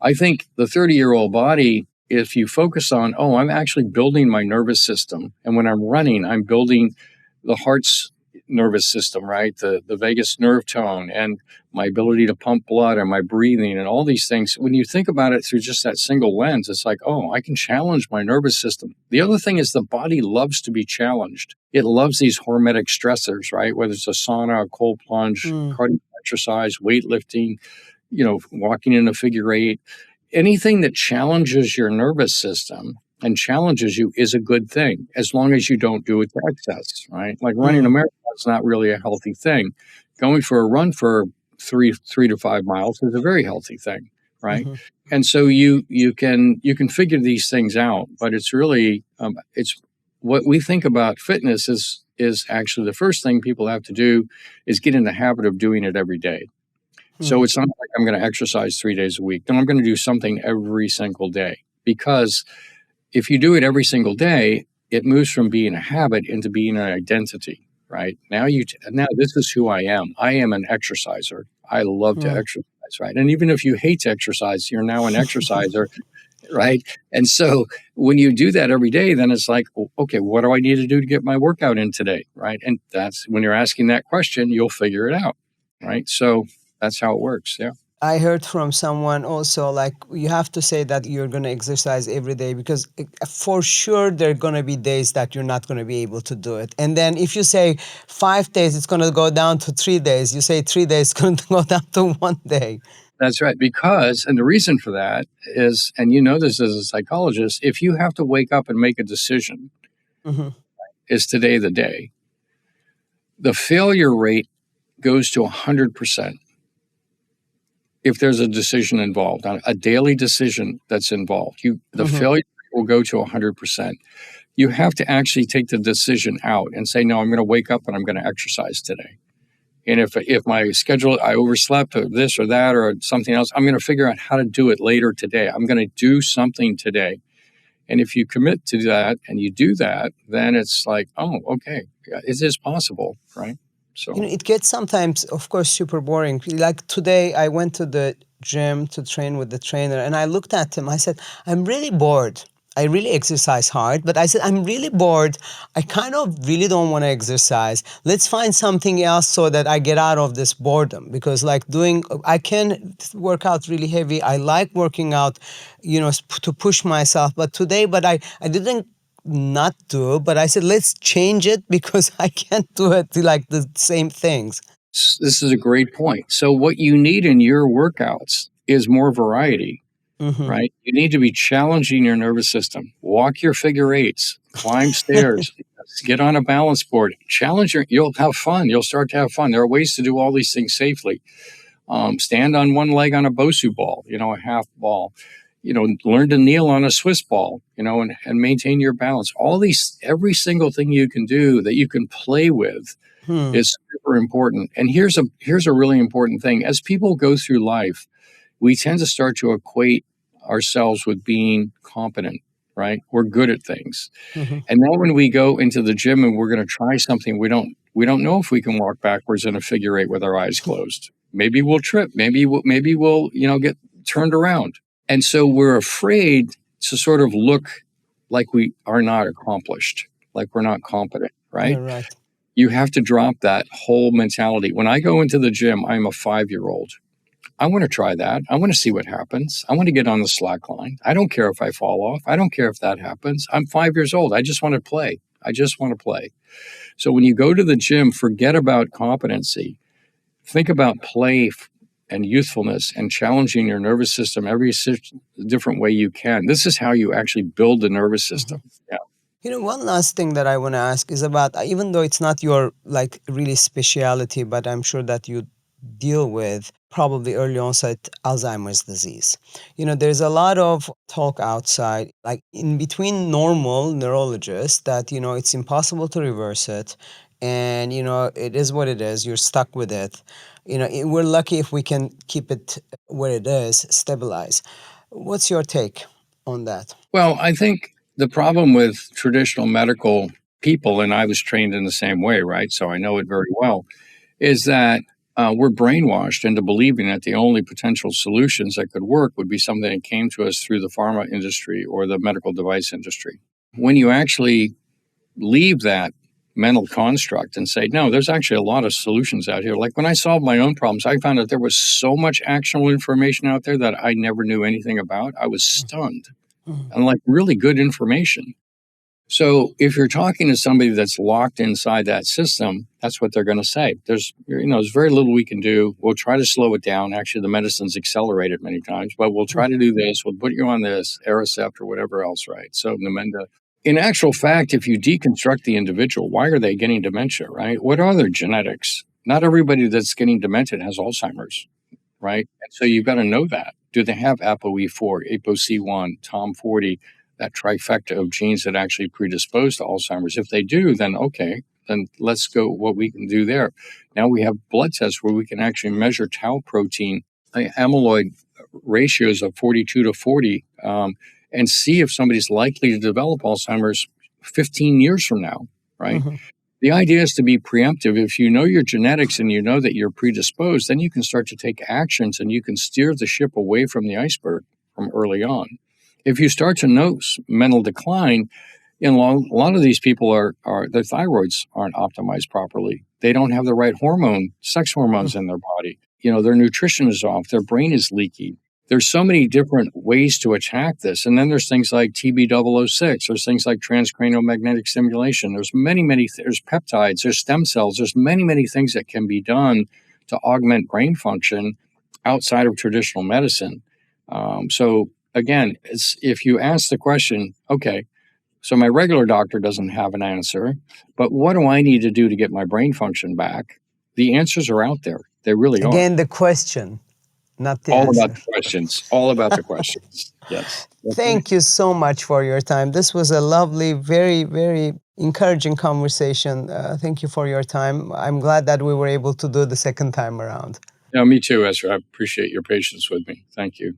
I think the 30-year-old body, if you focus on, I'm actually building my nervous system. And when I'm running, I'm building the heart's nervous system, right? The vagus nerve tone and my ability to pump blood and my breathing and all these things. When you think about it through just that single lens, it's like, I can challenge my nervous system. The other thing is the body loves to be challenged. It loves these hormetic stressors, right? Whether it's a sauna, a cold plunge, cardio exercise, weightlifting, walking in a figure eight, anything that challenges your nervous system and challenges you is a good thing, as long as you don't do it to excess, right? Like running a marathon is not really a healthy thing. Going for a run for 3 to 5 miles is a very healthy thing, right? And so you can figure these things out, but it's really it's what we think about fitness is actually the first thing people have to do is get in the habit of doing it every day. So it's not like I'm going to exercise 3 days a week. No, I'm going to do something every single day, because if you do it every single day, it moves from being a habit into being an identity, right? Now this is who I am. I am an exerciser. I love to exercise, right? And even if you hate to exercise, you're now an exerciser, right? And so when you do that every day, then it's like, okay, what do I need to do to get my workout in today, right? And that's when you're asking that question, you'll figure it out, right? So that's how it works, yeah. I heard from someone also, like, you have to say that you're going to exercise every day, because for sure there are going to be days that you're not going to be able to do it. And then if you say 5 days, it's going to go down to 3 days. You say 3 days, it's going to go down to 1 day. That's right. And the reason for that is, and this as a psychologist, if you have to wake up and make a decision, is today the day? The failure rate goes to 100%. If there's a decision involved, a daily decision that's involved, the failure will go to 100%. You have to actually take the decision out and say, no, I'm going to wake up and I'm going to exercise today. And if my schedule, I overslept or this or that or something else, I'm going to figure out how to do it later today. I'm going to do something today. And if you commit to that and you do that, then it's like, okay, it is possible, right? So it gets sometimes, of course, super boring. Like today, I went to the gym to train with the trainer, and I looked at him. I said, I'm really bored. I really exercise hard, but I said, I'm really bored. I kind of really don't want to exercise. Let's find something else so that I get out of this boredom, because I can work out really heavy. I like working out, to push myself. But I didn't not do, but I said, let's change it, because I can't do it like the same things. This is a great point. So what you need in your workouts is more variety, right? You need to be challenging your nervous system. Walk your figure eights, climb stairs, get on a balance board, you'll have fun. You'll start to have fun. There are ways to do all these things safely. Stand on one leg on a Bosu ball, a half ball. Learn to kneel on a Swiss ball, and maintain your balance. Every single thing you can do that you can play with is super important. And here's a really important thing. As people go through life, we tend to start to equate ourselves with being competent, right? We're good at things. And now when we go into the gym and we're going to try something, we don't know if we can walk backwards in a figure eight with our eyes closed. Maybe we'll trip. Maybe we'll get turned around. And so we're afraid to sort of look like we are not accomplished, like we're not competent, right? You're right. You have to drop that whole mentality. When I go into the gym, I'm a 5-year-old. I want to try that. I want to see what happens. I want to get on the slack line. I don't care if I fall off. I don't care if that happens. I'm 5 years old. I just want to play. I just want to play. So when you go to the gym, forget about competency. Think about play and youthfulness and challenging your nervous system every different way you can. This is how you actually build the nervous system. Yeah. One last thing that I want to ask is about, even though it's not your really specialty, but I'm sure that you deal with probably early onset Alzheimer's disease. There's a lot of talk outside, like in between normal neurologists, that, it's impossible to reverse it. And, it is what it is. You're stuck with it. We're lucky if we can keep it where it is, stabilize. What's your take on that? Well, I think the problem with traditional medical people, and I was trained in the same way, right? So I know it very well, is that we're brainwashed into believing that the only potential solutions that could work would be something that came to us through the pharma industry or the medical device industry. When you actually leave that mental construct and say, no, there's actually a lot of solutions out here. Like when I solved my own problems, I found out there was so much actionable information out there that I never knew anything about. I was stunned. And like really good information. So if you're talking to somebody that's locked inside that system, that's what they're going to say. There's very little we can do. We'll try to slow it down. Actually, the medicine's accelerated many times, but we'll try to do this. We'll put you on this, Aricept or whatever else, right? So Namenda. In actual fact, if you deconstruct the individual, why are they getting dementia, right? What are their genetics? Not everybody that's getting demented has Alzheimer's, right? And so you've got to know that. Do they have ApoE4, ApoC1, TOM40, that trifecta of genes that actually predispose to Alzheimer's? If they do, then okay, then let's go what we can do there. Now we have blood tests where we can actually measure tau protein, amyloid ratios of 42 to 40, and see if somebody's likely to develop Alzheimer's 15 years from now, right? Mm-hmm. The idea is to be preemptive. If you know your genetics and you know that you're predisposed, then you can start to take actions and you can steer the ship away from the iceberg from early on. If you start to notice mental decline, a lot of these people their thyroids aren't optimized properly. They don't have the right sex hormones in their body. Their nutrition is off. Their brain is leaky. There's so many different ways to attack this. And then there's things like TB006. There's things like transcranial magnetic stimulation. There's there's peptides, there's stem cells. There's many things that can be done to augment brain function outside of traditional medicine. So again, if you ask the question, okay, so my regular doctor doesn't have an answer, but what do I need to do to get my brain function back? The answers are out there. They really are. Again, the question. Not the all answer. about the questions. All about the questions. Yes. Thank you so much for your time. This was a lovely, very, very encouraging conversation. Thank you for your time. I'm glad that we were able to do the second time around. Yeah, me too, Esra. I appreciate your patience with me. Thank you.